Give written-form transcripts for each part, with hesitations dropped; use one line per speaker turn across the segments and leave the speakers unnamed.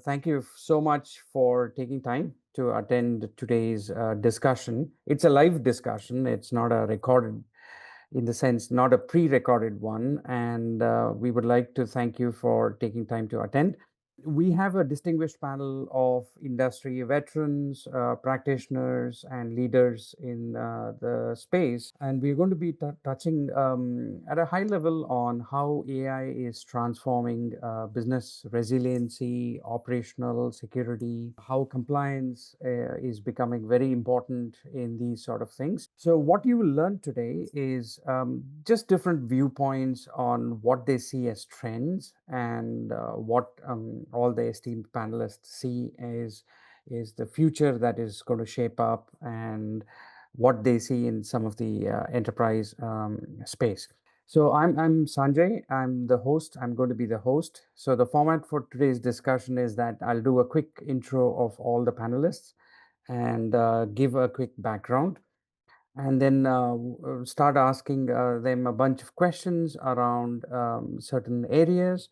Thank you so much for taking time to attend today's discussion. It's a live discussion. It's not a recorded, in the sense, not a pre-recorded one. And we would like to thank you for taking time to attend. We have a distinguished panel of industry veterans, practitioners, and leaders in the space. And we're going to be touching at a high level on how AI is transforming business resiliency, operational security, how compliance is becoming very important in these sort of things. So, what you will learn today is just different viewpoints on what they see as trends and what all the esteemed panelists see is the future that is going to shape up, and what they see in some of the enterprise space. So I'm Sanjay. I'm the host. I'm going to be the host. So the format for today's discussion is that I'll do a quick intro of all the panelists and give a quick background, and then start asking them a bunch of questions around certain areas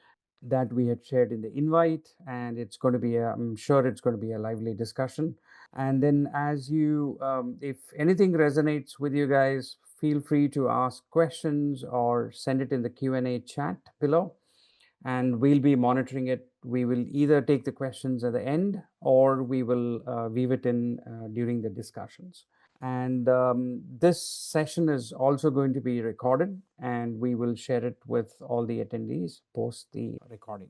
that we had shared in the invite. And it's going to be, I'm sure it's going to be a lively discussion. And then, as you, if anything resonates with you guys, feel free to ask questions or send it in the Q&A chat below, and we'll be monitoring it. We will either take the questions at the end, or we will weave it in during the discussions. And this session is also going to be recorded, and we will share it with all the attendees post the recording.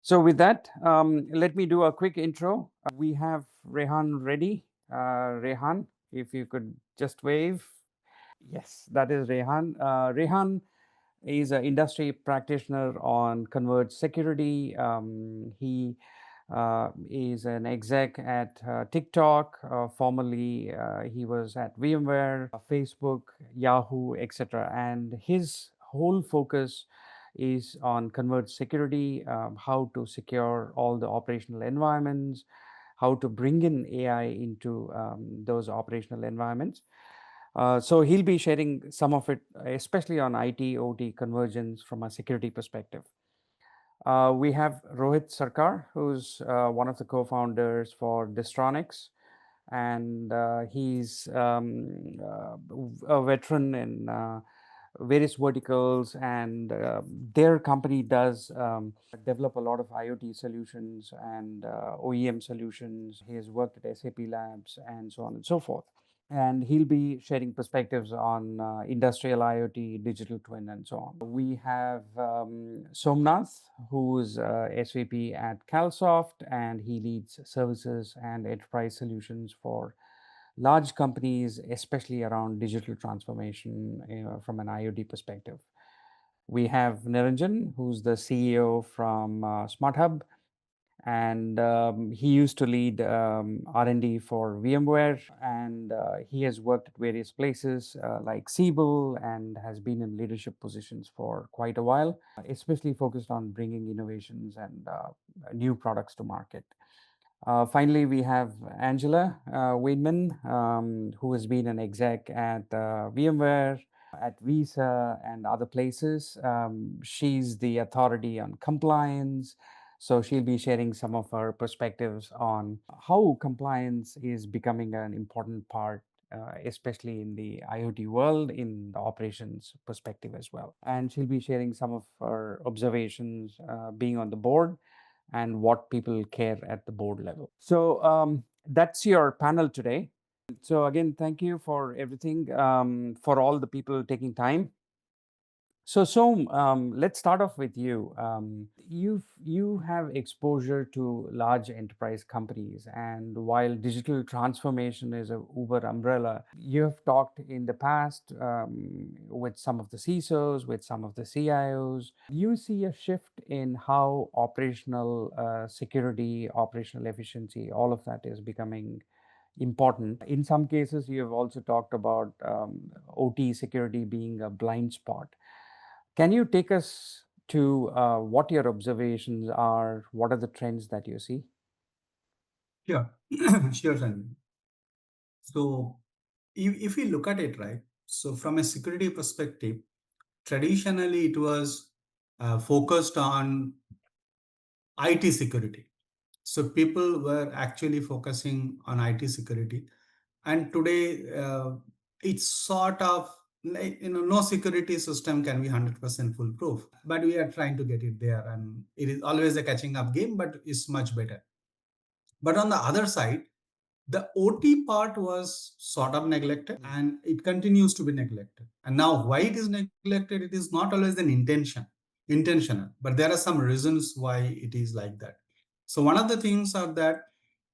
So with that, let me do a quick intro. We have Rehan ready. Rehan, if you could just wave. Yes, that is Rehan. Rehan is an industry practitioner on Converge Security. He is an exec at TikTok. Formerly, he was at VMware, Facebook, Yahoo, etc. And his whole focus is on Converge Security, how to secure all the operational environments, how to bring in AI into those operational environments. So he'll be sharing some of it, especially on IT, OT convergence from a security perspective. We have Rohit Sarkar, who's one of the co-founders for Distronics, and he's a veteran in various verticals, and their company does develop a lot of IoT solutions and OEM solutions. He has worked at SAP Labs and so on and so forth. And he'll be sharing perspectives on industrial IoT, digital twin, and so on. We have Somnath, who's SVP at CalSoft, and he leads services and enterprise solutions for large companies, especially around digital transformation from an IoT perspective. We have Niranjan, who's the CEO from SmartHub, and he used to lead R&D for VMware, and he has worked at various places like Siebel, and has been in leadership positions for quite a while, especially focused on bringing innovations and new products to market. Finally, we have Angela Weidman, who has been an exec at VMware, at Visa, and other places. She's the authority on compliance. So she'll be sharing some of her perspectives on how compliance is becoming an important part, especially in the IoT world, in the operations perspective as well. And she'll be sharing some of her observations being on the board and what people care at the board level. So that's your panel today. So again, thank you for everything, for all the people taking time. So Som, let's start off with you. You have exposure to large enterprise companies, and while digital transformation is a Uber umbrella, you have talked in the past with some of the CISOs, with some of the CIOs. You see a shift in how operational security, operational efficiency, all of that is becoming important. In some cases, you have also talked about OT security being a blind spot. Can you take us to what your observations are? What are the trends that you see?
Sure, sure, Sanjay. So if we look at it, right, so from a security perspective, traditionally it was focused on IT security. So people were actually focusing on IT security, and today it's sort of like, no security system can be 100% foolproof, but we are trying to get it there, and it is always a catching up game, but it's much better. But on the other side, the OT part was sort of neglected, and it continues to be neglected. And now why it is neglected, it is not always an intentional, but there are some reasons why it is like that. So one of the things are that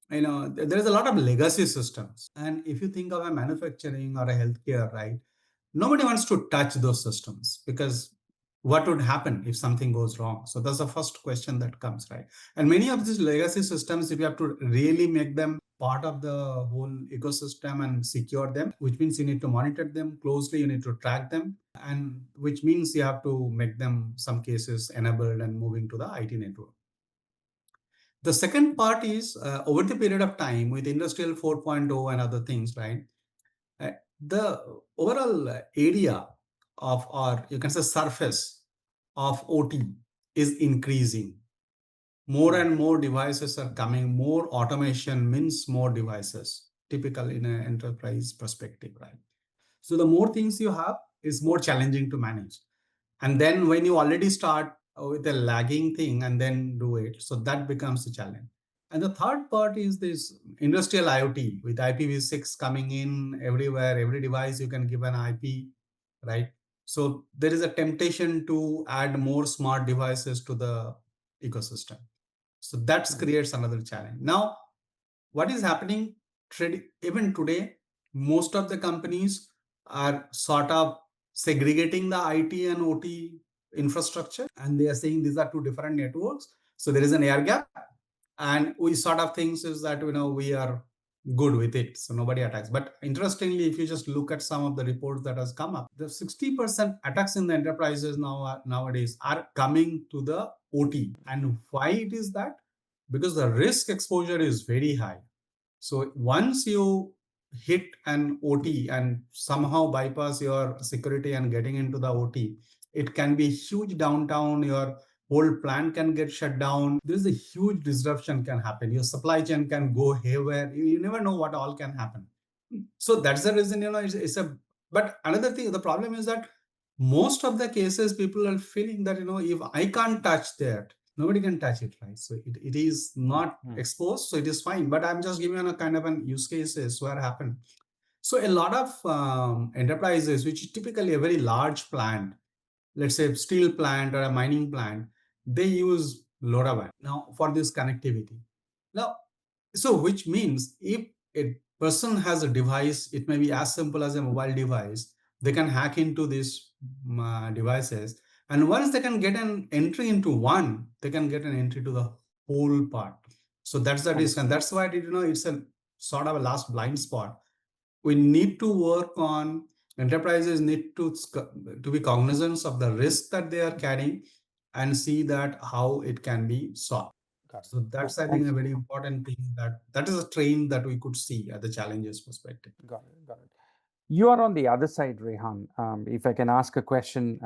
there is a lot of legacy systems, and if you think of a manufacturing or a healthcare, right, nobody wants to touch those systems because what would happen if something goes wrong? So that's the first question that comes, right? And many of these legacy systems, if you have to really make them part of the whole ecosystem and secure them, which means you need to monitor them closely, you need to track them, and which means you have to make them some cases enabled and moving to the IT network. The second part is over the period of time with industrial 4.0 and other things, right? uh, the overall area of, or you can say surface of OT is increasing. More and more devices are coming, more automation means more devices, typical in an enterprise perspective, right? So the more things you have is more challenging to manage. And then when you already start with a lagging thing and then do it, so that becomes a challenge. And the third part is this industrial IoT with IPv6 coming in everywhere, every device you can give an IP, right? So there is a temptation to add more smart devices to the ecosystem. So that creates another challenge. Now, what is happening even today, most of the companies are sort of segregating the IT and OT infrastructure, and they are saying these are two different networks. So there is an air gap, and we sort of thinks is that we are good with it, so nobody attacks. But interestingly, if you just look at some of the reports that has come up, the 60% attacks in the enterprises nowadays are coming to the OT. And why it is that? Because the risk exposure is very high. So once you hit an OT and somehow bypass your security and getting into the OT, it can be huge downtown. Your whole plant can get shut down. There's a huge disruption can happen. Your supply chain can go haywire. You never know what all can happen. So that's the reason, it's a, but another thing, the problem is that most of the cases people are feeling that, if I can't touch that, nobody can touch it, right? So it is not exposed, so it is fine. But I'm just giving you a kind of an use cases where happen. So a lot of enterprises, which is typically a very large plant, let's say steel plant or a mining plant, they use LoRaWAN now for this connectivity. Now, so which means if a person has a device, it may be as simple as a mobile device, they can hack into these devices. And once they can get an entry into one, they can get an entry to the whole part. So that's the risk. And that's why it's a sort of a last blind spot. We need to work on, enterprises need to be cognizant of the risk that they are carrying and see that how it can be solved.
Got it.
So that's, I think,
Thanks.
a very important thing, that is a trend that we could see at the challenges perspective.
Got it. Got it. You are on the other side, Rehan. If I can ask a question,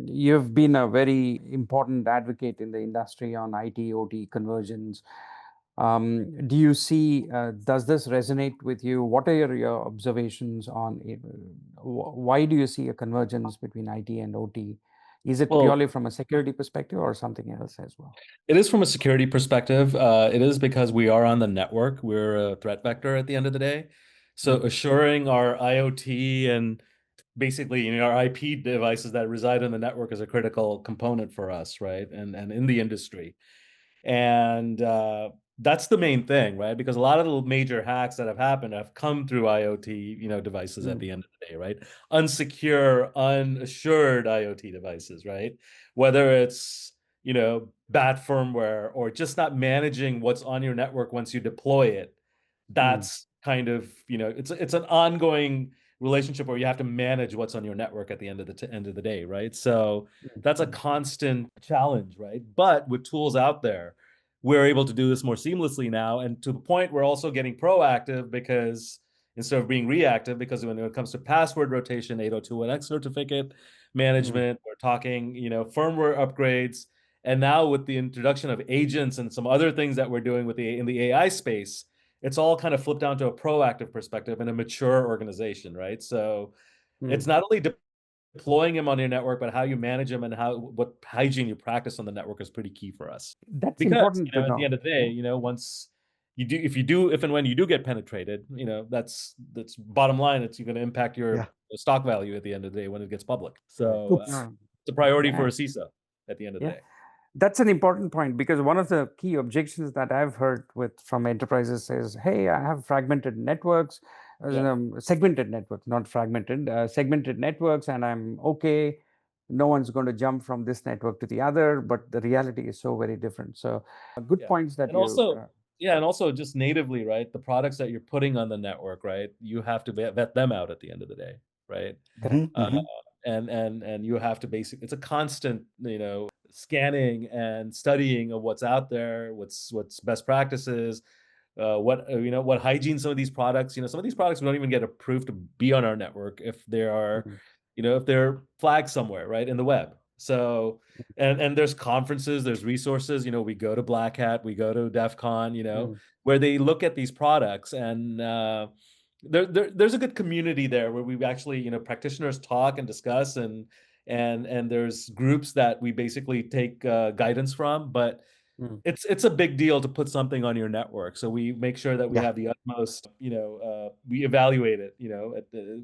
you've been a very important advocate in the industry on IT, OT conversions. Do you see, does this resonate with you? What are your observations on it? Why do you see a convergence between IT and OT? Is it
Well,
purely from a security perspective or something else as well?
it is from a security perspective. It is because we are on the network. We're a threat vector at the end of the day. So assuring our IoT and basically our IP devices that reside on the network is a critical component for us, right? And in the industry. And that's the main thing, right? Because a lot of the major hacks that have happened have come through IoT, devices at the end of the day, right? Unsecure, unassured IoT devices, right? Whether it's, bad firmware or just not managing what's on your network once you deploy it. That's kind of, it's an ongoing relationship where you have to manage what's on your network at the end of the day, right? So that's a constant challenge, right? But with tools out there, we're able to do this more seamlessly now, and to the point we're also getting proactive because instead of being reactive, because when it comes to password rotation, 802.1x certificate management, we're talking, firmware upgrades. And now with the introduction of agents and some other things that we're doing in the AI space, it's all kind of flipped down to a proactive perspective in a mature organization, right? So it's not only deploying them on your network, but how you manage them and what hygiene you practice on the network is pretty key for us.
That's
Because,
important to
at the
know.
end of the day, once if and when you do get penetrated, that's bottom line. It's going to impact your stock value at the end of the day when it gets public. So it's a priority for a CISO at the end of the day.
That's an important point, because one of the key objections that I've heard from enterprises is, hey, I have fragmented networks, segmented networks, not fragmented, segmented networks, and I'm okay. No one's going to jump from this network to the other, but the reality is so very different. So good points that
and also just natively, right? The products that you're putting on the network, right? You have to vet them out at the end of the day, right? And you have to it's a constant, scanning and studying of what's out there, what's best practices, what hygiene some of these products, some of these products we don't even get approved to be on our network if they are, if they're flagged somewhere, right, in the web. So, and there's conferences, there's resources, we go to Black Hat, we go to DEF CON, where they look at these products, and there's a good community there where we actually, practitioners talk and discuss, and there's groups that we basically take guidance from. But it's a big deal to put something on your network, so we make sure that we have the utmost, we evaluate it,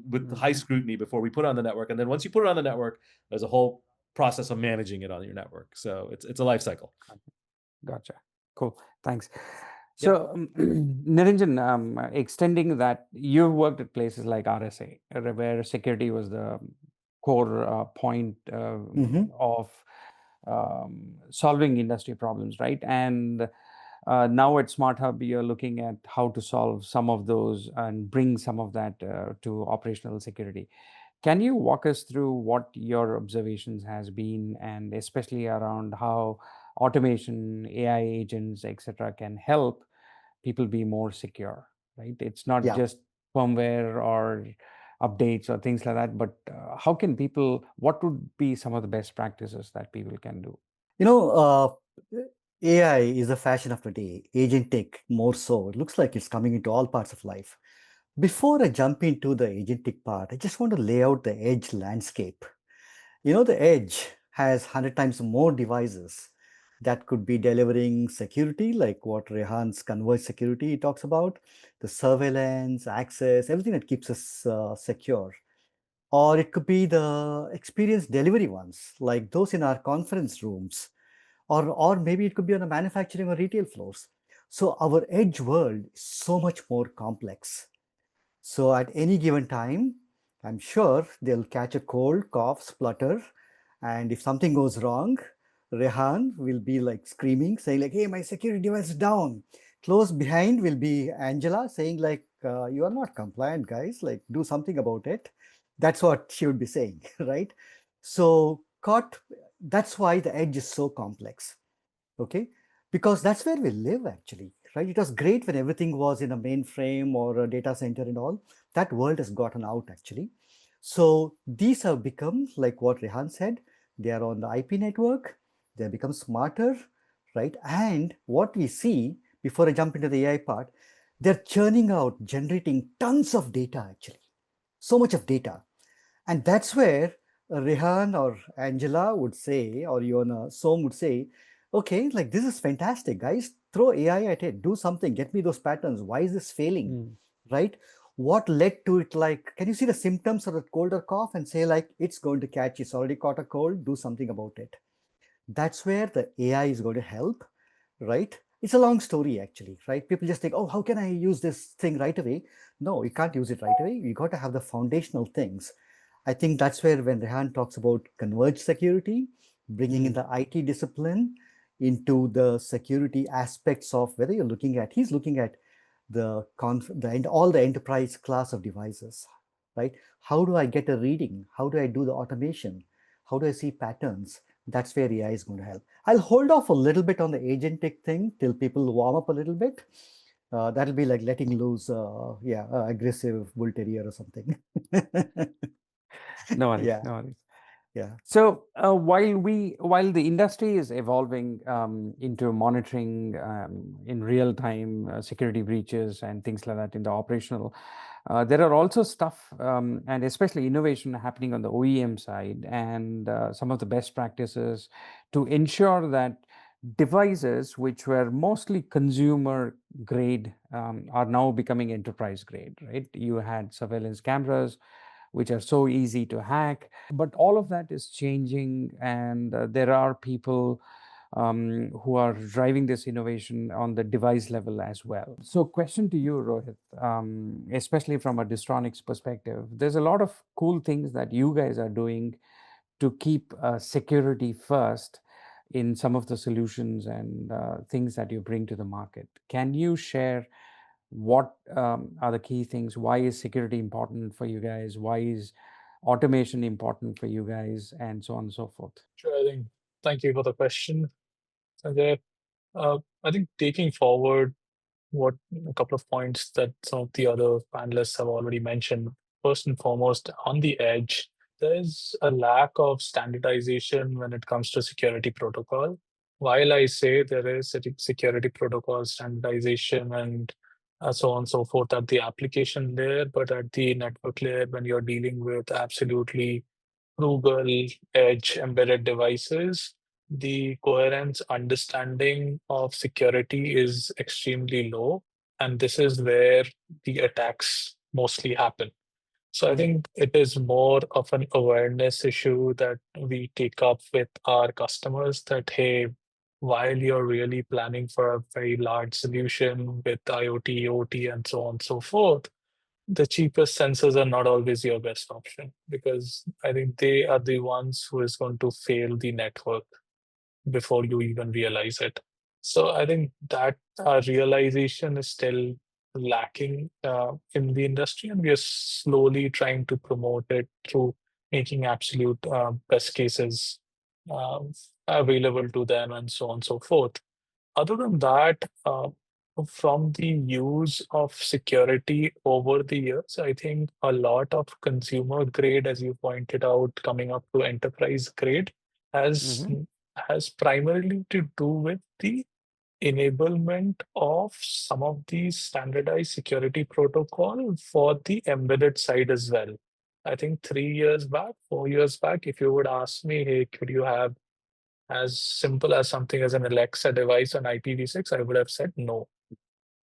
with high scrutiny before we put it on the network. And then once you put it on the network, there's a whole process of managing it on your network. So it's a life cycle.
Gotcha. Cool. Thanks. So, Niranjan, extending that, you've worked at places like RSA, where security was the core point of solving industry problems, right? And now at Smart Hub, you're looking at how to solve some of those and bring some of that to operational security. Can you walk us through what your observations has been, and especially around how automation, AI agents, etc., can help people be more secure, right? It's not just firmware or updates or things like that, but what would be some of the best practices that people can do?
AI is a fashion of the day, agentic more so. It looks like it's coming into all parts of life. Before I jump into the agentic part, I just want to lay out the edge landscape. The edge has 100 times more devices that could be delivering security, like what Rehan's converged security talks about, the surveillance, access, everything that keeps us secure. Or it could be the experience delivery ones, like those in our conference rooms, or maybe it could be on the manufacturing or retail floors. So our edge world is so much more complex. So at any given time, I'm sure they'll catch a cold, cough, splutter, and if something goes wrong, Rehan will be like screaming, saying like, hey, my security device is down. Close behind will be Angela saying like, you are not compliant, guys, like do something about it. That's what she would be saying, right? So that's why the edge is so complex, okay? Because that's where we live actually, right? It was great when everything was in a mainframe or a data center and all. That world has gotten out actually. So these have become, like what Rehan said, they are on the IP network, they have become smarter, right? And what we see, before I jump into the AI part, they're churning out, generating tons of data actually, so much of data. And that's where Rehan or Angela would say, or Yona, Som would say, okay, like this is fantastic, guys. Throw AI at it, do something, get me those patterns. Why is this failing, right? What led to it? Like, can you see the symptoms of a cold or cough and say like, it's going to catch, it's already caught a cold, do something about it. That's where the AI is going to help, right? It's a long story actually, right? People just think, oh, how can I use this thing right away? No, you can't use it right away. You got to have the foundational things. I think that's where when Rehan talks about converged security, bringing in the IT discipline into the security aspects of whether you're looking at, he's looking at all the enterprise class of devices, right? How do I get a reading? How do I do the automation? How do I see patterns? That's where AI is going to help. I'll hold off a little bit on the agentic thing till people warm up a little bit. That'll be like letting loose, aggressive bull terrier or something.
No worries,
Yeah,
no worries.
yeah.
So while the industry is evolving into monitoring in real time security breaches and things like that in the operational, there are also stuff and especially innovation happening on the OEM side and some of the best practices to ensure that devices which were mostly consumer grade are now becoming enterprise grade, right? You had surveillance cameras which are so easy to hack. But all of that is changing, and there are people who are driving this innovation on the device level as well. So, question to you, Rohit, especially from a Distronics perspective, there's a lot of cool things that you guys are doing to keep security first in some of the solutions and things that you bring to the market. Can you share what are the key things? Why is security important for you guys? Why is automation important for you guys? And so on and so forth.
Sure, thank you for the question, Sanjay. I think taking forward what a couple of points that some of the other panelists have already mentioned. First and foremost, on the edge, there is a lack of standardization when it comes to security protocol. While I say there is security protocol standardization and so on and so forth at the application layer, but at the network layer, when you're dealing with absolutely frugal edge embedded devices, the coherence understanding of security is extremely low. And this is where the attacks mostly happen. So I think it is more of an awareness issue that we take up with our customers that, hey, while you're really planning for a very large solution with IoT, OT, and so on and so forth, the cheapest sensors are not always your best option because I think they are the ones who is going to fail the network before you even realize it. So I think that realization is still lacking in the industry, and we are slowly trying to promote it through making absolute best cases um available to them and so on and so forth. Other than that, from the use of security over the years, I think a lot of consumer grade, as you pointed out, coming up to enterprise grade, has
Mhm.
has primarily to do with the enablement of some of these standardized security protocol for the embedded side as well. I think 3 years back, 4 years back, if you would ask me, hey, could you have as simple as something as an Alexa device on IPv6, I would have said no.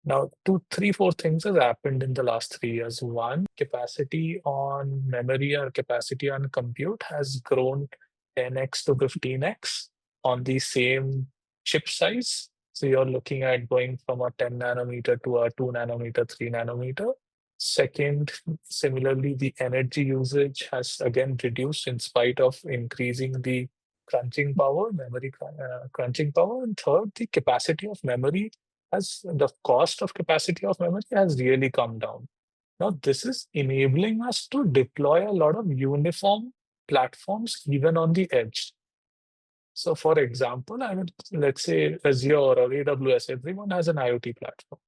Now, two, three, four things has happened in the last 3 years. One, capacity on memory or capacity on compute has grown 10x to 15x on the same chip size. So you're looking at going from a 10 nanometer to a 2 nanometer, 3 nanometer. Second, similarly, the energy usage has again reduced in spite of increasing the crunching power, memory crunching power. And third, the capacity of memory as the cost of capacity of memory has really come down. Now, this is enabling us to deploy a lot of uniform platforms even on the edge. So, for example, I would let's say Azure or AWS, everyone has an IoT platform.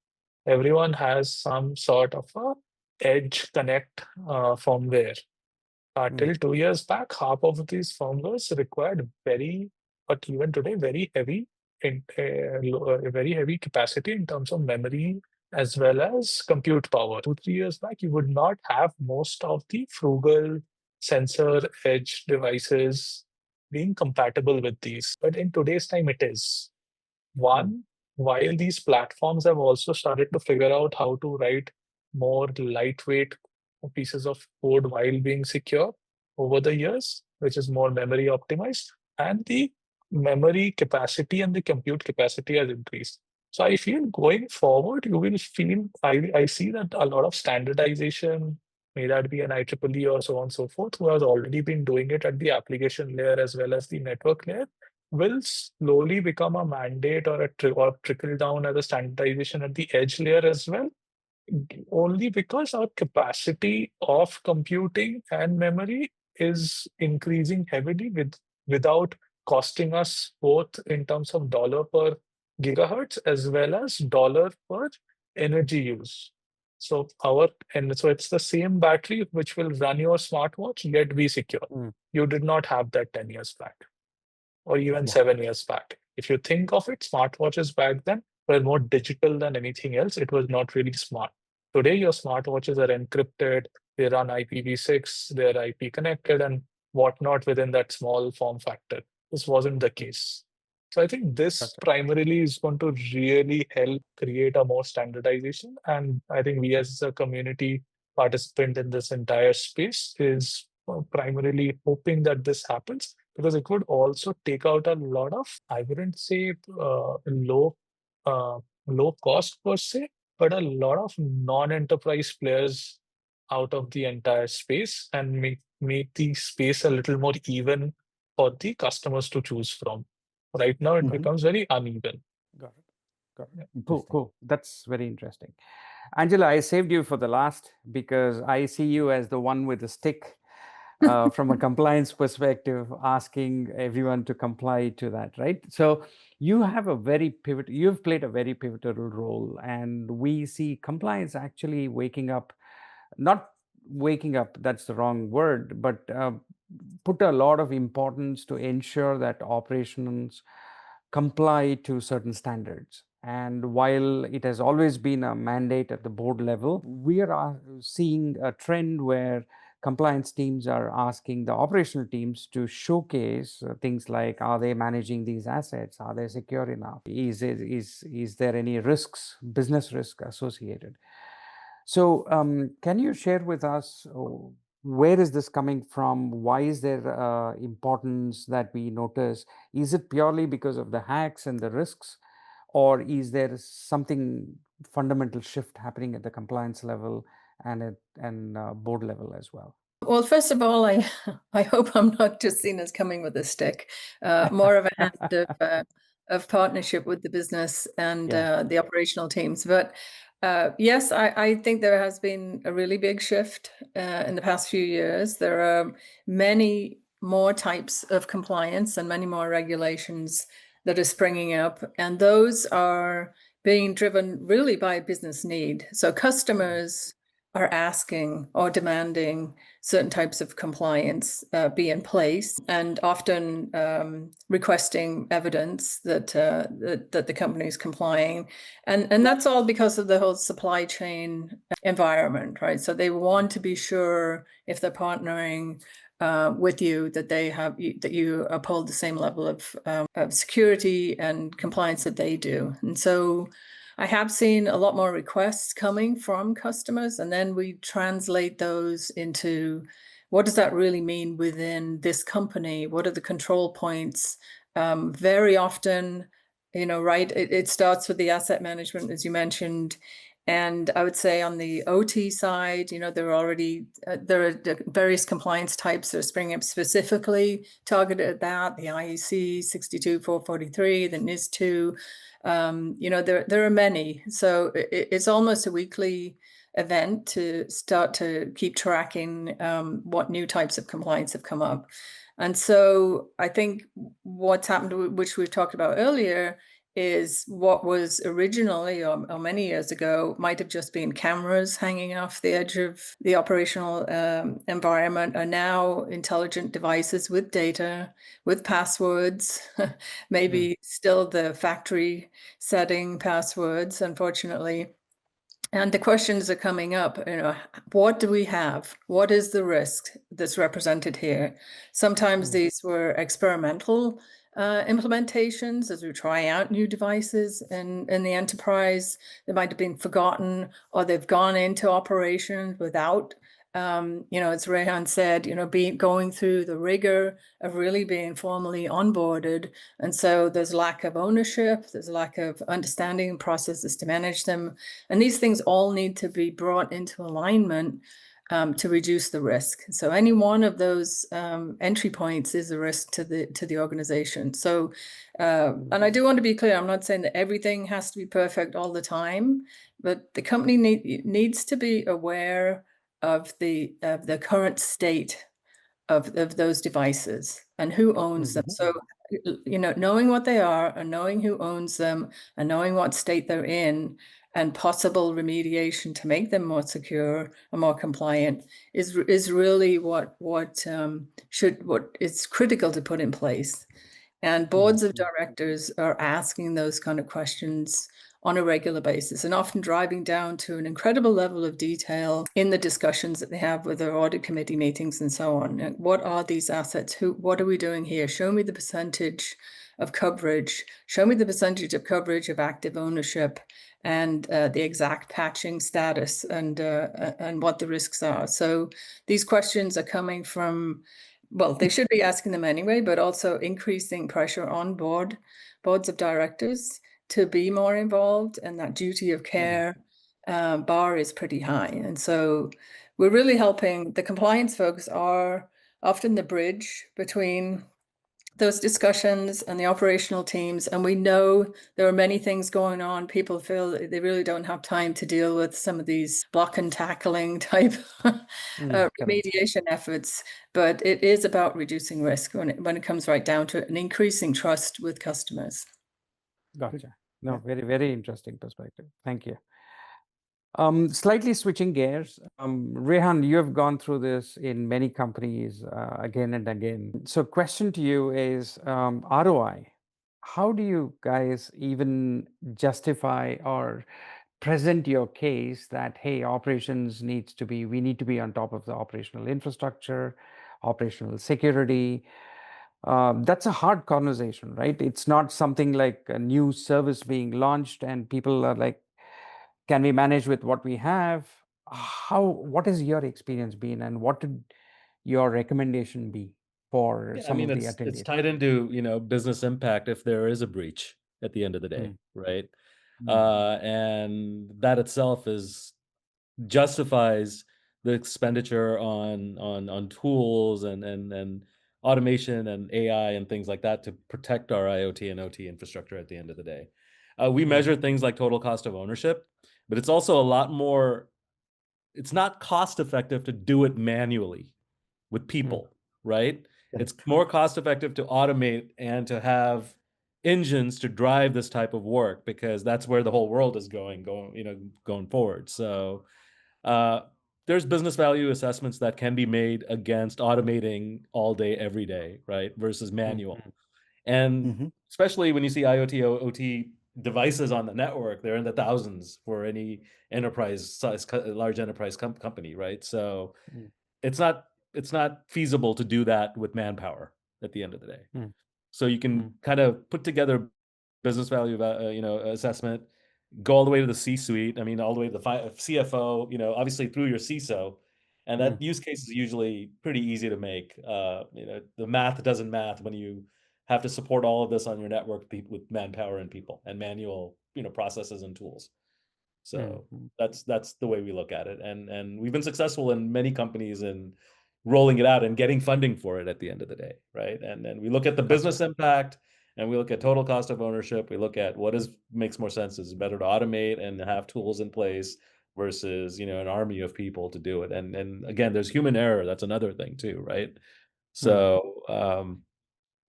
Everyone has some sort of a edge connect firmware. Till 2 years back, half of these firmwares required but even today, very heavy capacity in terms of memory as well as compute power. 2, 3 years back, you would not have most of the frugal sensor edge devices being compatible with these. But in today's time, it is. One, while these platforms have also started to figure out how to write more lightweight pieces of code while being secure over the years, which is more memory optimized, and the memory capacity and the compute capacity has increased. So I feel going forward, you will feel, I see that a lot of standardization, may that be an IEEE or so on and so forth, who has already been doing it at the application layer as well as the network layer, will slowly become a mandate or or trickle down as a standardization at the edge layer as well, only because our capacity of computing and memory is increasing heavily without costing us both in terms of dollar per gigahertz as well as dollar per energy use. So it's the same battery which will run your smartwatch yet be secure. You did not have that 10 years back or even 7 years back. If you think of it, smartwatches back then were more digital than anything else. It was not really smart. Today, your smartwatches are encrypted, they run IPv6, they're IP connected and whatnot within that small form factor. This wasn't the case. So I think this primarily is going to really help create a more standardization. And I think we as a community participant in this entire space is primarily hoping that this happens, because it would also take out a lot of, I wouldn't say low cost per se, but a lot of non-enterprise players out of the entire space and make the space a little more even for the customers to choose from. Right now, it becomes very uneven.
Got it. Cool. That's very interesting. Angela, I saved you for the last because I see you as the one with the stick from a compliance perspective, asking everyone to comply to that, right? So you have you've played a very pivotal role, and we see compliance actually not waking up, that's the wrong word, but put a lot of importance to ensure that operations comply to certain standards. And while it has always been a mandate at the board level, we are seeing a trend where compliance teams are asking the operational teams to showcase things like, are they managing these assets? Are they secure enough? Is there any business risk associated? So can you share with us where is this coming from? Why is there importance that we notice? Is it purely because of the hacks and the risks, or is there something fundamental shift happening at the compliance level and board level as well?
Well, first of all, I hope I'm not just seen as coming with a stick, more of a hand of partnership with the business and the operational teams. But yes, I think there has been a really big shift in the past few years. There are many more types of compliance and many more regulations that are springing up, and those are being driven really by business need. So customers are asking or demanding certain types of compliance be in place, and often requesting evidence that the company is complying, and that's all because of the whole supply chain environment, right? So they want to be sure if they're partnering with you that you uphold the same level of security and compliance that they do, and so I have seen a lot more requests coming from customers, and then we translate those into what does that really mean within this company? What are the control points? Very often, right, it starts with the asset management, as you mentioned. And I would say on the OT side, there are various compliance types that are springing up specifically targeted at that, the IEC 62443, the NIS2. There are many. So it's almost a weekly event to start to keep tracking what new types of compliance have come up. And so I think what's happened, which we've talked about earlier, is what was originally or many years ago might have just been cameras hanging off the edge of the operational environment are now intelligent devices with data, with passwords, maybe still the factory setting passwords, unfortunately. And the questions are coming up, what do we have? What is the risk that's represented here? Sometimes these were experimental implementations as we try out new devices in the enterprise. They might have been forgotten, or they've gone into operation without, as Rehan said, going through the rigor of really being formally onboarded. And so there's lack of ownership, there's a lack of understanding and processes to manage them. And these things all need to be brought into alignment to reduce the risk. So any one of those entry points is a risk to the organization. So, and I do want to be clear, I'm not saying that everything has to be perfect all the time, but the company needs to be aware of the current state of those devices and who owns them. So, knowing what they are and knowing who owns them and knowing what state they're in and possible remediation to make them more secure and more compliant is really what is critical to put in place. And boards of directors are asking those kind of questions on a regular basis and often driving down to an incredible level of detail in the discussions that they have with their audit committee meetings and so on. What are these assets? What are we doing here? Show me the percentage of coverage. Show me the percentage of coverage of active ownership and the exact patching status and what the risks are. So these questions are coming from, well, they should be asking them anyway, but also increasing pressure on boards of directors to be more involved, and that duty of care bar is pretty high. And so we're really helping. The compliance folks are often the bridge between those discussions and the operational teams. And we know there are many things going on. People feel they really don't have time to deal with some of these block and tackling type remediation efforts. But it is about reducing risk when it comes right down to it, and increasing trust with customers.
Gotcha. No, very, very interesting perspective. Thank you. Slightly switching gears, Rehan, you have gone through this in many companies again and again. So question to you is ROI. How do you guys even justify or present your case that, hey, operations we need to be on top of the operational infrastructure, operational security? That's a hard conversation, right? It's not something like a new service being launched and people are like, can we manage with what we have? What has your experience been, and what would your recommendation be for some of the
it's
attendees?
tied into, business impact if there is a breach at the end of the day, right? And that itself justifies the expenditure on tools and automation and AI and things like that to protect our IoT and OT infrastructure at the end of the day. We measure things like total cost of ownership, but it's also a lot more, it's not cost effective to do it manually with people, right? It's more cost effective to automate and to have engines to drive this type of work, because that's where the whole world is going forward. So there's business value assessments that can be made against automating all day, every day, right? Versus manual. And especially when you see IoT, OT devices on the network, they're in the thousands for any enterprise size, large enterprise company, right? So it's not feasible to do that with manpower at the end of the day. So you can kind of put together business value, assessment, go all the way to the C-suite. I mean, all the way to the CFO, obviously through your CISO. And that use case is usually pretty easy to make. The math doesn't math when you have to support all of this on your network with manpower and people and manual, processes and tools. So that's the way we look at it. And we've been successful in many companies in rolling it out and getting funding for it at the end of the day, right? And then we look at the business impact, and we look at total cost of ownership. We look at what makes more sense. Is it better to automate and have tools in place versus, an army of people to do it? And again, there's human error. That's another thing too, right? So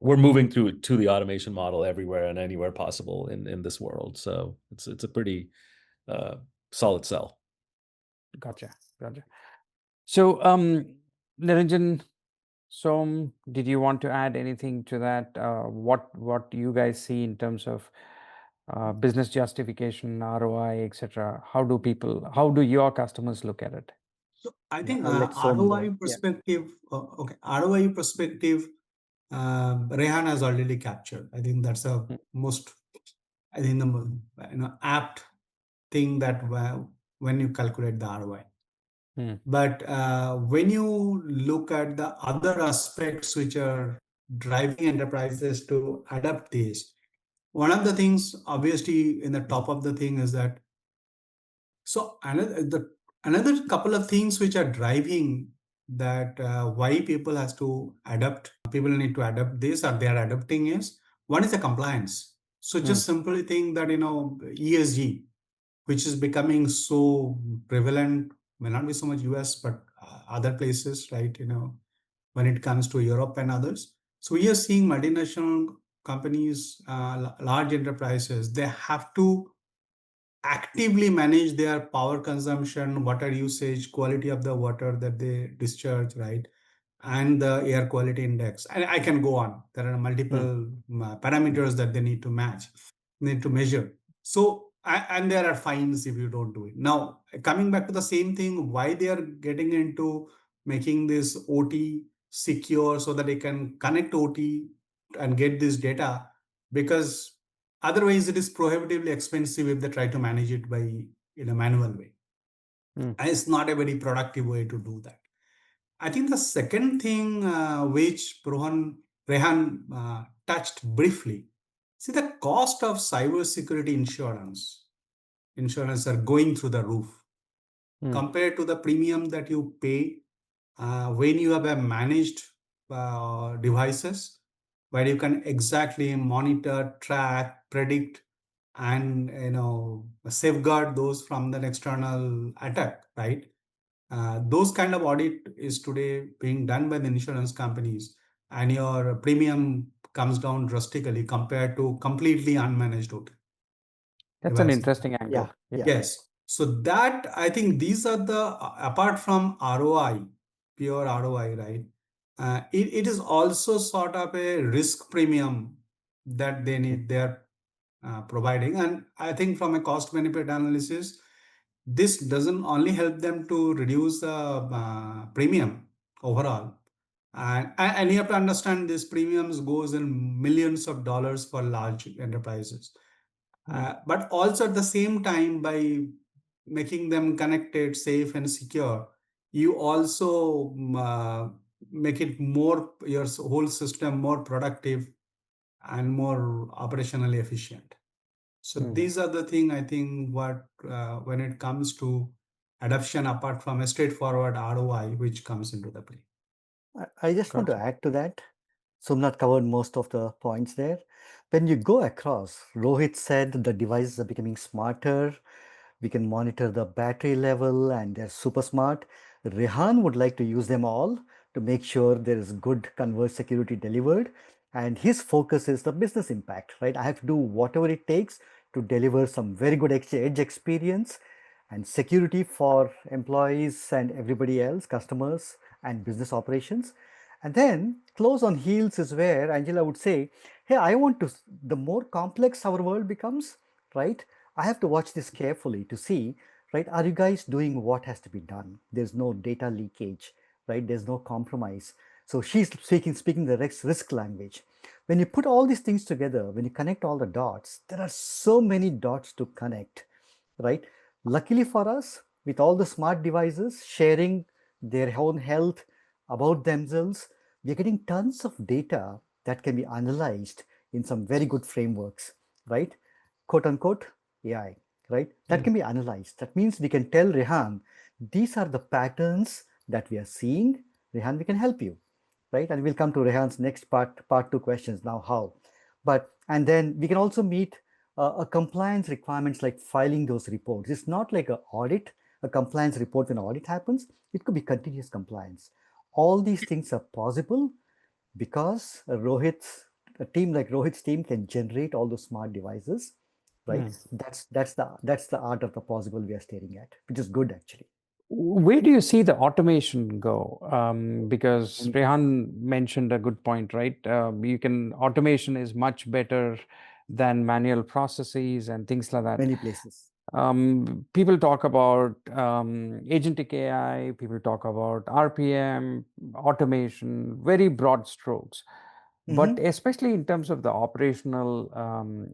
we're moving to the automation model everywhere and anywhere possible in this world. So it's a pretty solid sell.
Gotcha. So Niranjan, Som, did you want to add anything to that? What you guys see in terms of business justification, ROI, etc.? How do your customers look at it?
So I think
I'll let Som
ROI perspective, ROI perspective, Rehan has already captured. I think that's the most, apt thing that when you calculate the ROI. But when you look at the other aspects which are driving enterprises to adapt this, one of the things, obviously, in the top of the thing is that, so another couple of things which are driving that why people need to adapt this, or they are adapting, is one is the compliance. So just simply think that ESG, which is becoming so prevalent, may not be so much US, but other places, right? When it comes to Europe and others. So we are seeing multinational companies, large enterprises, they have to actively manage their power consumption, water usage, quality of the water that they discharge, right? And the air quality index. And I can go on. There are multiple parameters that they need to match, need to measure. So, and there are fines if you don't do it. Now, coming back to the same thing, why they are getting into making this OT secure so that they can connect OT and get this data, because otherwise it is prohibitively expensive if they try to manage it by in a manual way. And it's not a very productive way to do that. I think the second thing which Rehan touched briefly, see the cost of cybersecurity insurance are going through the roof compared to the premium that you pay when you have a managed devices where you can exactly monitor, track, predict, and safeguard those from the external attack, right? Those kind of audit is today being done by the insurance companies, and your premium comes down drastically compared to completely unmanaged OT
That's an
devices.
interesting angle.
Yes. So that, I think these are the, apart from ROI, pure ROI, right? It is also sort of a risk premium that they're providing. And I think from a cost benefit analysis, this doesn't only help them to reduce the premium overall. And you have to understand this premiums goes in millions of dollars for large enterprises. But also at the same time, by making them connected, safe, and secure, you also make it more, your whole system more productive and more operationally efficient. So these are the thing I think what when it comes to adoption, apart from a straightforward ROI, which comes into the play.
I just want to
Gotcha.
add to that. Somnath covered most of the points there. When you go across, Rohit said the devices are becoming smarter. We can monitor the battery level and they're super smart. Rehan would like to use them all to make sure there is good converged security delivered. And his focus is the business impact, right? I have to do whatever it takes to deliver some very good edge experience and security for employees and everybody else, customers and business operations. And then close on heels is where Angela would say, hey, I want to, the more complex our world becomes, right? I have to watch this carefully to see, right? Are you guys doing what has to be done? There's no data leakage, right? There's no compromise. So she's speaking the risk language. When you put all these things together, when you connect all the dots, there are so many dots to connect, right? Luckily for us, with all the smart devices sharing their own health about themselves, we're getting tons of data that can be analyzed in some very good frameworks, right? Quote unquote AI, right? That can be analyzed. That means we can tell Rehan, these are the patterns that we are seeing. Rehan, we can help you, right? And we'll come to Rehan's next part two questions now, how. And then we can also meet a compliance requirements like filing those reports. It's not like an audit, a compliance report when audit happens. It could be continuous compliance. All these things are possible because a team like Rohit's team can generate all those smart devices, right? That's the art of the possible we are staring at, which is good actually.
Where do you see the automation go? Because Rehan mentioned a good point, right? Automation is much better than manual processes and things like that.
Many places.
People talk about agentic AI, people talk about RPM, automation, very broad strokes. But especially in terms of the operational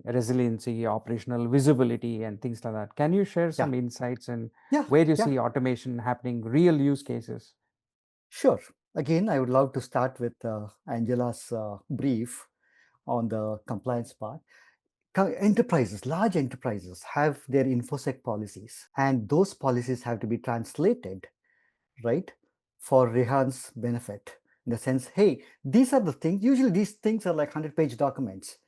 resiliency, operational visibility, and things like that, can you share some insights and where you see automation happening, real use cases?
Sure. Again, I would love to start with Angela's brief on the compliance part. Enterprises, large enterprises have their InfoSec policies, and those policies have to be translated, right, for Rehan's benefit. In the sense, hey, these are the things, usually these things are like 100-page documents.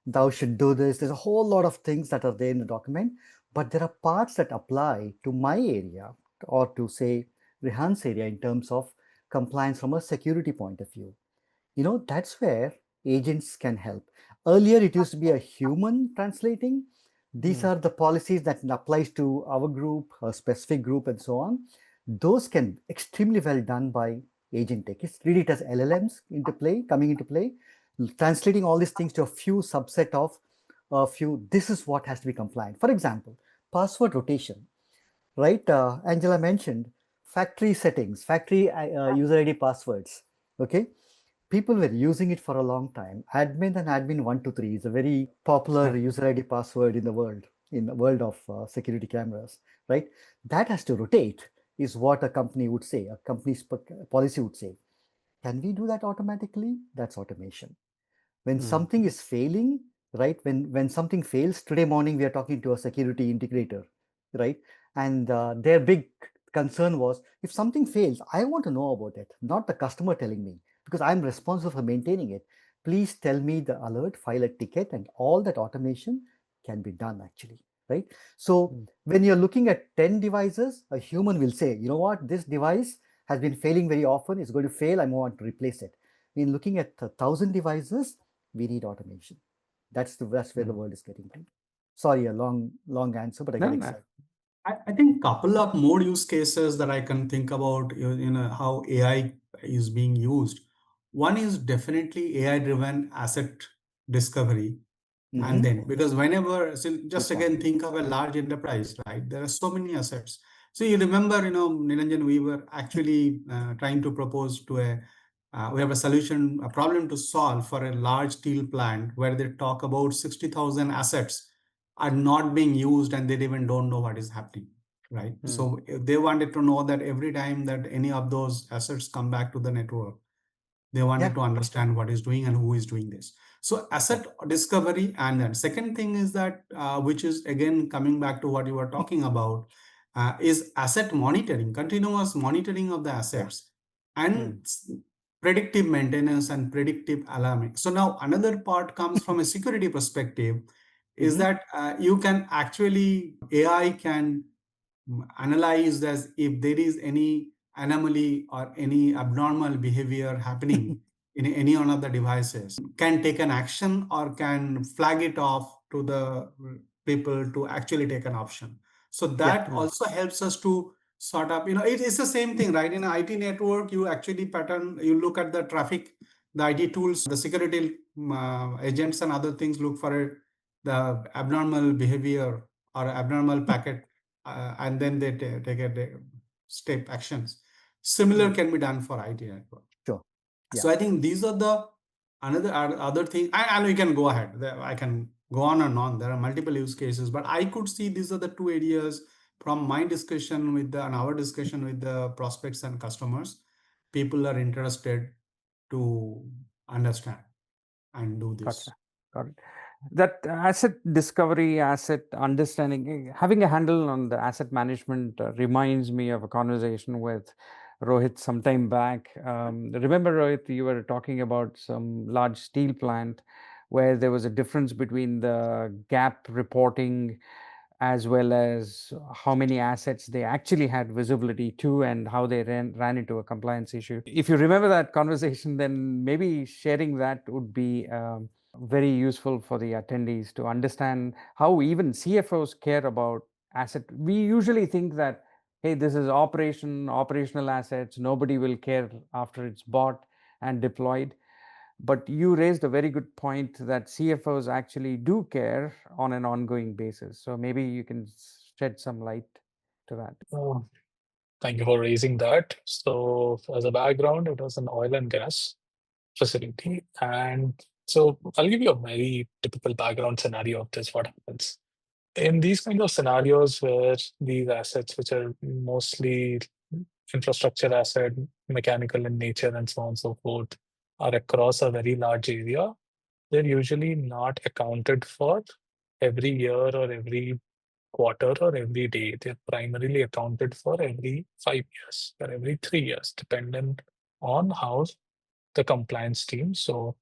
Thou should do this. There's a whole lot of things that are there in the document, but there are parts that apply to my area or to, say, Rehan's area in terms of compliance from a security point of view. That's where agents can help. Earlier, it used to be a human translating. These are the policies that applies to our group, a specific group, and so on. Those can extremely well done by agent tech. It's read it as LLMs into play, coming into play, translating all these things to a few subset of a few. This is what has to be compliant. For example, password rotation, right? Angela mentioned factory settings, factory user ID passwords. Okay, people were using it for a long time. Admin and admin 123 is a very popular user ID password in the world of security cameras, right? That has to rotate, is what a company would say, a company's policy would say. Can we do that automatically? That's automation. When something is failing, right? When something fails, today morning we are talking to a security integrator, right? And their big concern was, if something fails, I want to know about it, not the customer telling me, because I'm responsible for maintaining it. Please tell me the alert, file a ticket, and all that automation can be done actually, right? So when you're looking at 10 devices, a human will say, you know what, this device has been failing very often, it's going to fail, I want to replace it. In looking at 1,000 devices, we need automation. That's where the world is getting to. Sorry, a long answer, but I got excited.
I think couple of more use cases that I can think about, how AI is being used. One is definitely AI-driven asset discovery. And then, because whenever, so just again think of a large enterprise, right? There are so many assets. So you remember, Niranjan, we were actually trying to propose to we have a solution, a problem to solve for a large steel plant where they talk about 60,000 assets are not being used and they even don't know what is happening, right? So they wanted to know that every time that any of those assets come back to the network, they wanted to understand what is doing and who is doing this. So asset discovery. And then second thing is that, which is again coming back to what you were talking about, is asset monitoring, continuous monitoring of the assets and predictive maintenance and predictive alarming. So now another part comes from a security perspective is that you can actually, AI can analyze as if there is any anomaly or any abnormal behavior happening in any one of the devices, can take an action or can flag it off to the people to actually take an option. So that also helps us to sort of, it's the same thing, right? In an IT network, you actually you look at the traffic, the IT tools, the security agents and other things look for the abnormal behavior or abnormal packet, and then they take a step actions. Similar can be done for IT network.
Sure. Yeah.
So I think these are the other thing. And we can go ahead. I can go on and on. There are multiple use cases, but I could see these are the two areas from my discussion with and our discussion with the prospects and customers. People are interested to understand and do this.
Got it. That asset discovery, asset understanding, having a handle on the asset management reminds me of a conversation with Rohit some time back. Remember, Rohit, you were talking about some large steel plant where there was a difference between the gap reporting as well as how many assets they actually had visibility to and how they ran into a compliance issue. If you remember that conversation, then maybe sharing that would be very useful for the attendees to understand how even CFOs care about asset. We usually think that, hey, this is operational assets, nobody will care after it's bought and deployed. But you raised a very good point that CFOs actually do care on an ongoing basis. So maybe you can shed some light to that.
Thank you for raising that. So as a background, it was an oil and gas facility. And so I'll give you a very typical background scenario of this, what happens. In these kinds of scenarios where these assets, which are mostly infrastructure asset, mechanical in nature, and so on and so forth, are across a very large area, they're usually not accounted for every year or every quarter or every day. They're primarily accounted for every 5 years or every 3 years, dependent on how the compliance team. So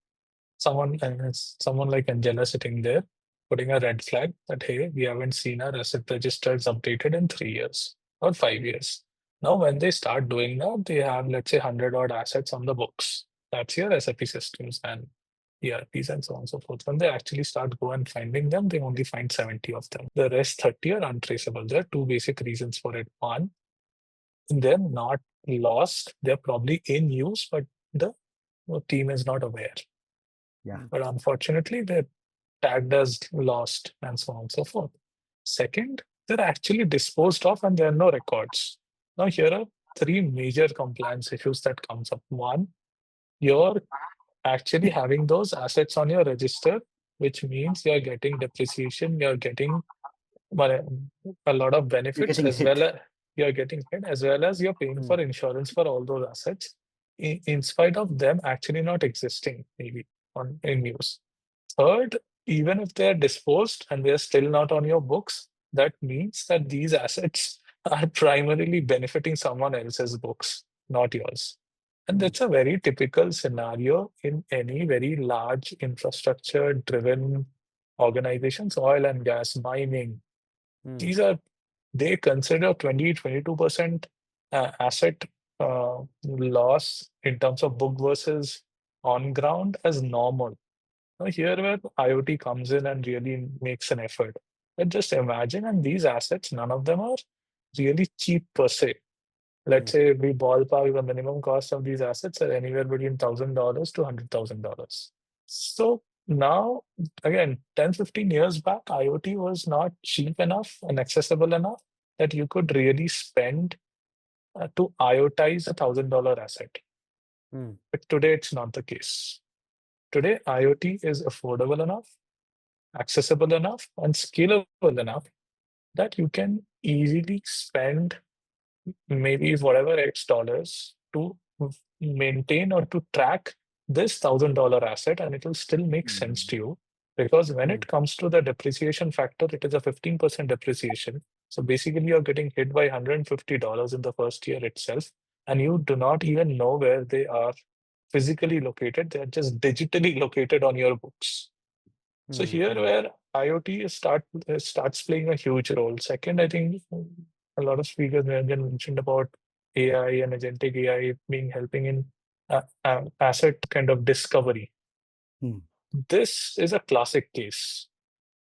someone like Angela sitting there putting a red flag that, hey, we haven't seen our asset registers updated in 3 years or 5 years. Now, when they start doing that, they have, let's say, 100 odd assets on the books. That's your SAP systems. And ERPs and so on and so forth. When they actually start go and finding them, they only find 70 of them. The rest 30 are untraceable. There are two basic reasons for it. One, they're not lost. They're probably in use, but the team is not aware.
Yeah.
But unfortunately, they're tagged as lost and so on and so forth. Second, they're actually disposed of and there are no records. Now, here are three major compliance issues that comes up. One, you're actually having those assets on your register, which means you're getting depreciation, you're getting a lot of benefits
getting
as
hit.
well as you're getting hit, as well as you're paying for insurance for all those assets, in spite of them actually not existing, maybe in use. Third, even if they're disposed and they're still not on your books, that means that these assets are primarily benefiting someone else's books, not yours. And that's a very typical scenario in any very large infrastructure driven organizations, oil and gas, mining. These are, they consider 22% asset loss in terms of book versus on ground as normal. Now, here where IoT comes in and really makes an effort. But just imagine, and these assets, none of them are really cheap per se. Let's say we ballpark the minimum cost of these assets are anywhere between $1,000 to $100,000. So now, again, 10, 15 years back, IoT was not cheap enough and accessible enough that you could really spend to IoTize $1,000 asset. But today, it's not the case. Today, IoT is affordable enough, accessible enough, and scalable enough that you can easily spend maybe whatever X dollars to maintain or to track this $1,000 asset, and it will still make sense to you. Because when it comes to the depreciation factor, it is a 15% depreciation. So basically, you're getting hit by $150 in the first year itself, and you do not even know where they are physically located. They're just digitally located on your books. So here where IoT starts playing a huge role. Second, I think a lot of speakers have been mentioned about AI and agentic AI being helping in asset kind of discovery. This is a classic case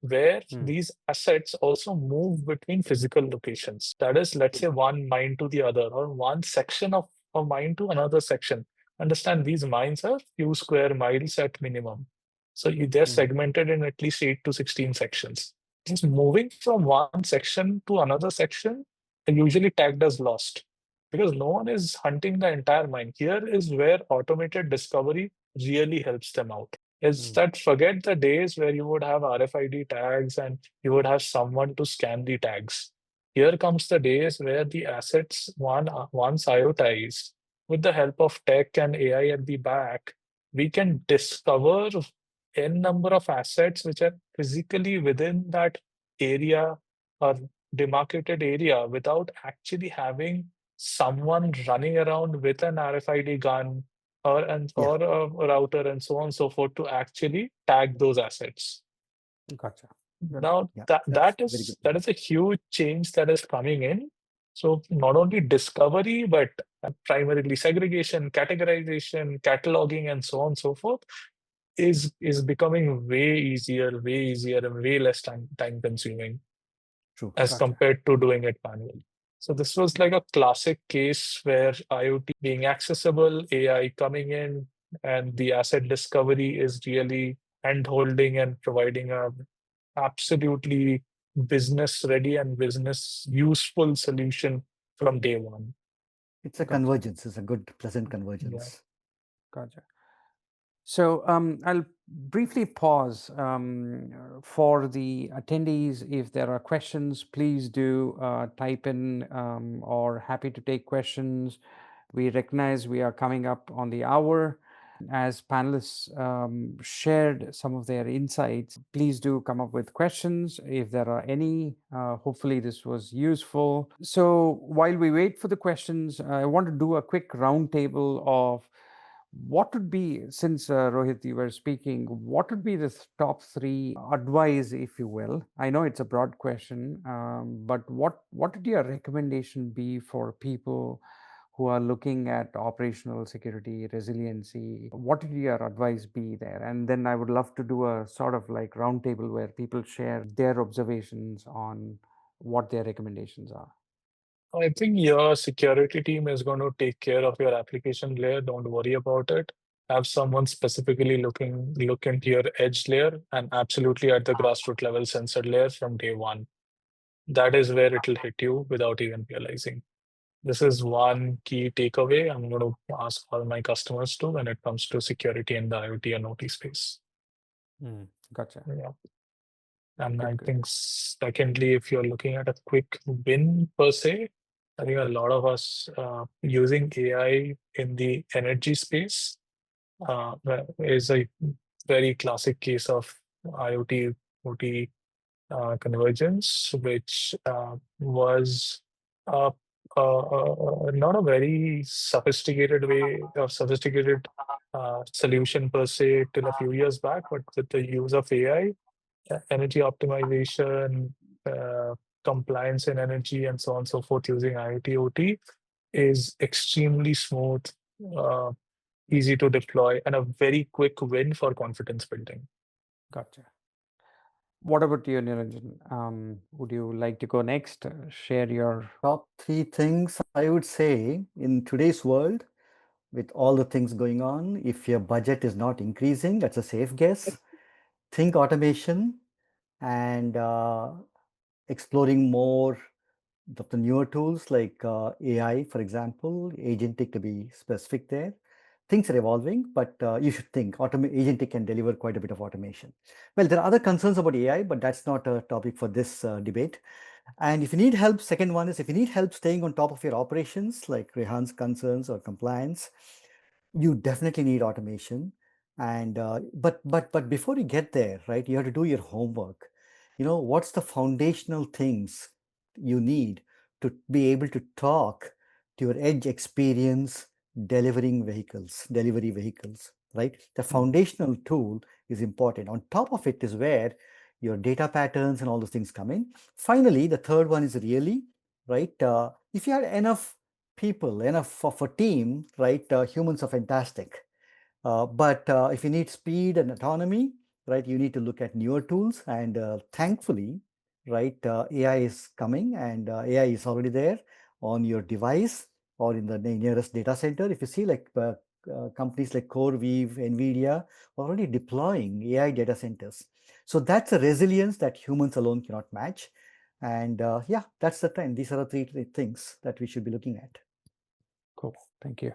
where these assets also move between physical locations. That is, let's say one mine to the other, or one section of a mine to another section. Understand, these mines are few square miles at minimum. So they're segmented in at least 8 to 16 sections. Just moving from one section to another section are usually tagged as lost because no one is hunting the entire mine. Here is where automated discovery really helps them out. Is that forget the days where you would have RFID tags and you would have someone to scan the tags. Here comes the days where the assets once IoTized with the help of tech and AI at the back, we can discover n number of assets which are physically within that area or demarcated area without actually having someone running around with an RFID gun or a router and so on and so forth to actually tag those assets.
Gotcha.
Now that is a huge change that is coming in. So not only discovery, but primarily segregation, categorization, cataloging, and so on and so forth is becoming way easier and way less time consuming as compared to doing it manually. So this was like a classic case where IoT being accessible, AI coming in, and the asset discovery is really hand-holding and providing a absolutely business ready and business useful solution from day one.
It's a convergence. It's a good, pleasant convergence.
Gotcha. So I'll briefly pause for the attendees. If there are questions, please do type in or happy to take questions. We recognize we are coming up on the hour. As panelists shared some of their insights, please do come up with questions if there are any. Hopefully this was useful. So while we wait for the questions, I want to do a quick roundtable of what would be, since Rohit, you were speaking, what would be the top 3 advice, if you will? I know it's a broad question, but what would your recommendation be for people who are looking at operational security, resiliency, what would your advice be there? And then I would love to do a sort of like roundtable where people share their observations on what their recommendations are.
I think your security team is going to take care of your application layer. Don't worry about it. Have someone specifically look into your edge layer, and absolutely at the grassroots level sensor layer from day one. That is where it'll hit you without even realizing. This is one key takeaway I'm going to ask all my customers to when it comes to security in the IoT and OT space.
Gotcha.
Yeah. And
Good,
I
good.
think secondly, if you're looking at a quick win per se, I think a lot of us using AI in the energy space is a very classic case of IoT OT convergence, which was not a very sophisticated way or sophisticated solution per se till a few years back, but with the use of AI, energy optimization, compliance in energy, and so on and so forth using IoT OT is extremely smooth, uh, easy to deploy, and a very quick win for confidence building.
Gotcha. What about you, Niranjan? Would you like to go next? Share your
top 3 things I would say in today's world with all the things going on. If your budget is not increasing, that's a safe guess. Think automation and exploring more of the newer tools like AI, for example, agentic to be specific there. Things are evolving, but you should think agentic can deliver quite a bit of automation. Well, there are other concerns about AI, but that's not a topic for this debate. And if you need help, second one is if you need help staying on top of your operations, like Rehan's concerns or compliance, you definitely need automation. And but before you get there, right, you have to do your homework. What's the foundational things you need to be able to talk to your edge experience delivery vehicles, right? The foundational tool is important. On top of it is where your data patterns and all those things come in. Finally, the third one is really, right, if you had enough people, enough of a team, right, humans are fantastic. But if you need speed and autonomy, right, you need to look at newer tools. And thankfully, right, AI is coming, and AI is already there on your device or in the nearest data center. If you see like companies like CoreWeave, NVIDIA are already deploying AI data centers. So that's a resilience that humans alone cannot match. And yeah, that's the trend. These are the three things that we should be looking at.
Cool. Thank you.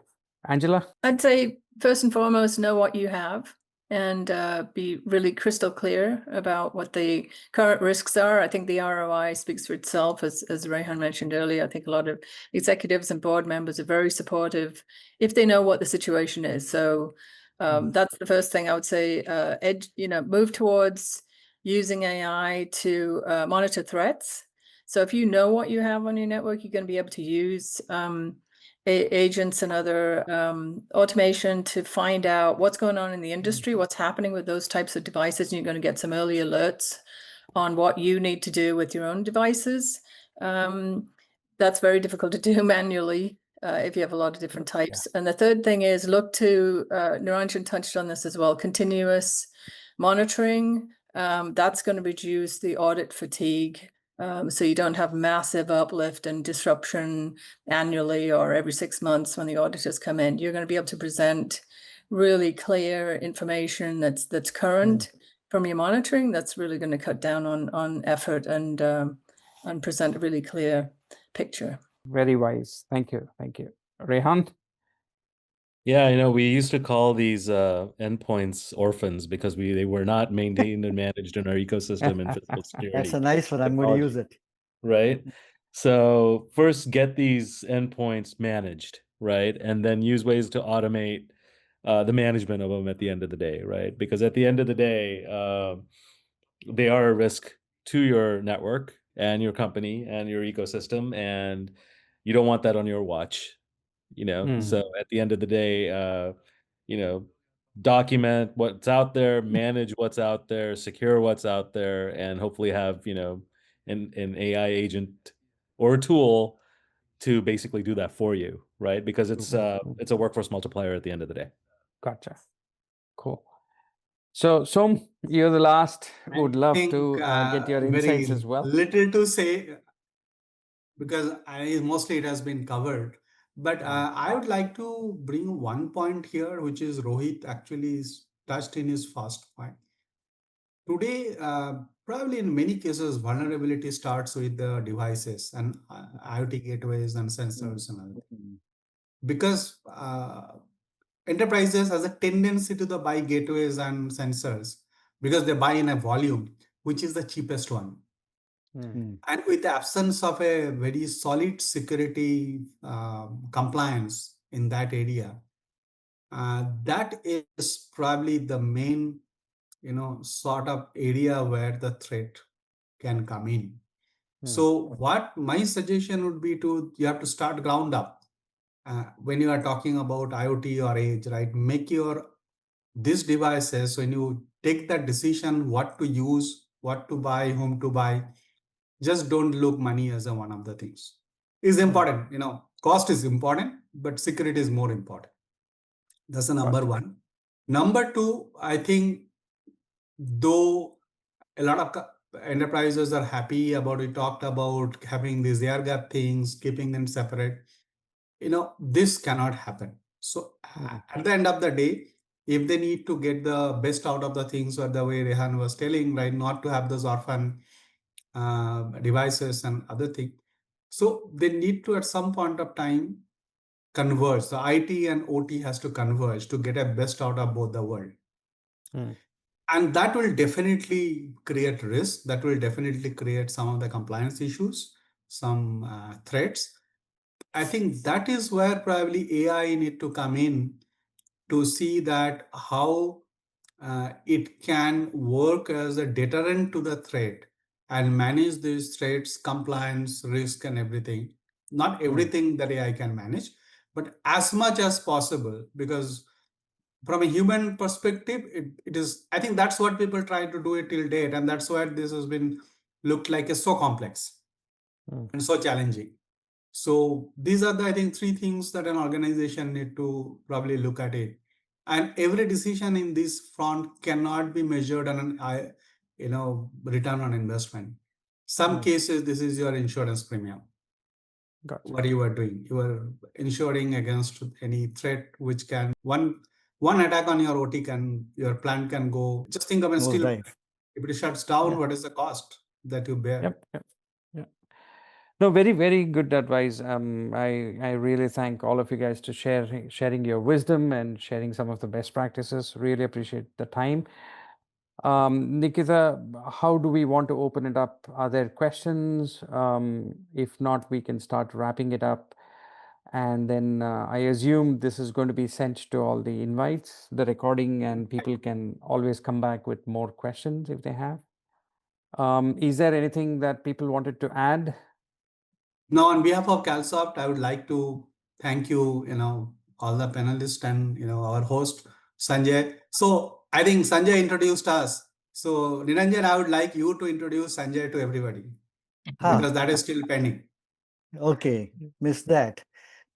Angela?
I'd say first and foremost, know what you have and be really crystal clear about what the current risks are. I think the ROI speaks for itself, as Rehan mentioned earlier. I think a lot of executives and board members are very supportive if they know what the situation is. So that's the first thing I would say. Move towards using AI to monitor threats. So if you know what you have on your network, you're going to be able to use agents and other automation to find out what's going on in the industry, what's happening with those types of devices, and you're going to get some early alerts on what you need to do with your own devices. That's very difficult to do manually if you have a lot of different types. And the third thing is look to, Niranjan touched on this as well, continuous monitoring. That's going to reduce the audit fatigue. So you don't have massive uplift and disruption annually or every 6 months when the auditors come in. You're going to be able to present really clear information that's current from your monitoring. That's really going to cut down on effort and present a really clear picture.
Very wise. Thank you. Thank you. Rehan?
Yeah, we used to call these endpoints orphans because they were not maintained and managed in our ecosystem and physical security.
That's a nice one. I'm going to use it.
Right? So first get these endpoints managed, right? And then use ways to automate the management of them at the end of the day, right? Because at the end of the day, they are a risk to your network and your company and your ecosystem, and you don't want that on your watch, So at the end of the day, document what's out there, manage what's out there, secure what's out there, and hopefully have, an AI agent or a tool to basically do that for you, right? Because it's a workforce multiplier at the end of the day.
Gotcha. Cool. So, Som, you're the last. Would love to get your insights as well.
Little to say, because mostly it has been covered. But I would like to bring one point here, which is Rohit actually is touched in his first point. Today, probably in many cases, vulnerability starts with the devices and IoT gateways and sensors and other things. Because enterprises has a tendency to buy gateways and sensors because they buy in a volume, which is the cheapest one. And with the absence of a very solid security compliance in that area, that is probably the main, sort of area where the threat can come in. So what my suggestion would be you have to start ground up. When you are talking about IoT or edge, right? Make these devices, when you take that decision, what to use, what to buy, whom to buy, just don't look money as one of the things. Is important, cost is important, but security is more important. That's the number one. Number two, I think, though a lot of enterprises are happy about, we talked about having these air gap things, keeping them separate, this cannot happen. So at the end of the day, if they need to get the best out of the things, or the way Rehan was telling, right, not to have those orphan devices and other things, so they need to at some point of time converge. The IT and OT has to converge to get a best out of both the world. And that will definitely create risk. That will definitely create some of the compliance issues, some threats. I think that is where probably AI need to come in to see that how it can work as a deterrent to the threat and manage these threats, compliance, risk, and everything. Not everything that AI can manage, but as much as possible, because from a human perspective, it is, I think that's what people try to do it till date. And that's why this has been looked like it's so complex and so challenging. So these are the, I think, three things that an organization need to probably look at it. And every decision in this front cannot be measured on an, return on investment. Some cases, this is your insurance premium. What you are doing, you are insuring against any threat, which can one attack on your OT your plant can go. Just think of a steel. If it shuts down, what is the cost that you bear?
No, very, very good advice. I really thank all of you guys to sharing your wisdom and sharing some of the best practices. Really appreciate the time. Nikita, how do we want to open it up? Are there questions? If not, we can start wrapping it up. And then I assume this is going to be sent to all the invites, the recording, and people can always come back with more questions if they have. Is there anything that people wanted to add?
No, on behalf of CalSoft, I would like to thank you, all the panelists and, our host, Sanjay. So I think Sanjay introduced us. So Niranjan, I would like you to introduce Sanjay to everybody because that is still pending.
Okay, missed that.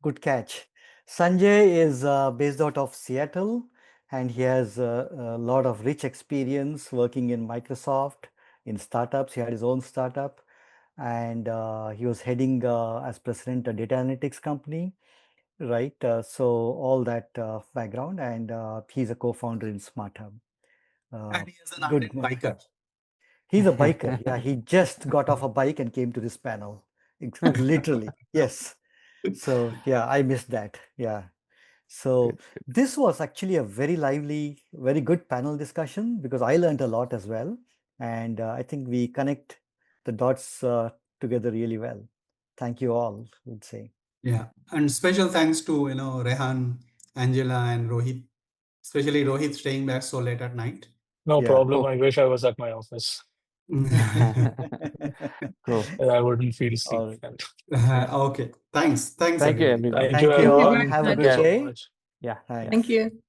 Good catch. Sanjay is based out of Seattle, and he has a lot of rich experience working in Microsoft, in startups. He had his own startup, and he was heading as president a data analytics company, right? So all that background, and he's a co-founder in SmartHub.
And he is an ardent biker.
He's a biker. Yeah, he just got off a bike and came to this panel. Literally, yes. So yeah, I missed that. Yeah. So this was actually a very lively, very good panel discussion because I learned a lot as well. And I think we connect the dots together really well. Thank you all, I would say.
Yeah. And special thanks to, Rehan, Angela, and Rohit, especially Rohit staying back so late at night.
No problem. I wish I was at my office.
Cool.
I wouldn't feel sleep.
Okay. Thanks. Thanks.
Thank you,
everybody.
everybody.
Thank you
all.
everyone.
Have a
Thank
good
you so
day.
much.
Yeah.
Hi.
Thank you.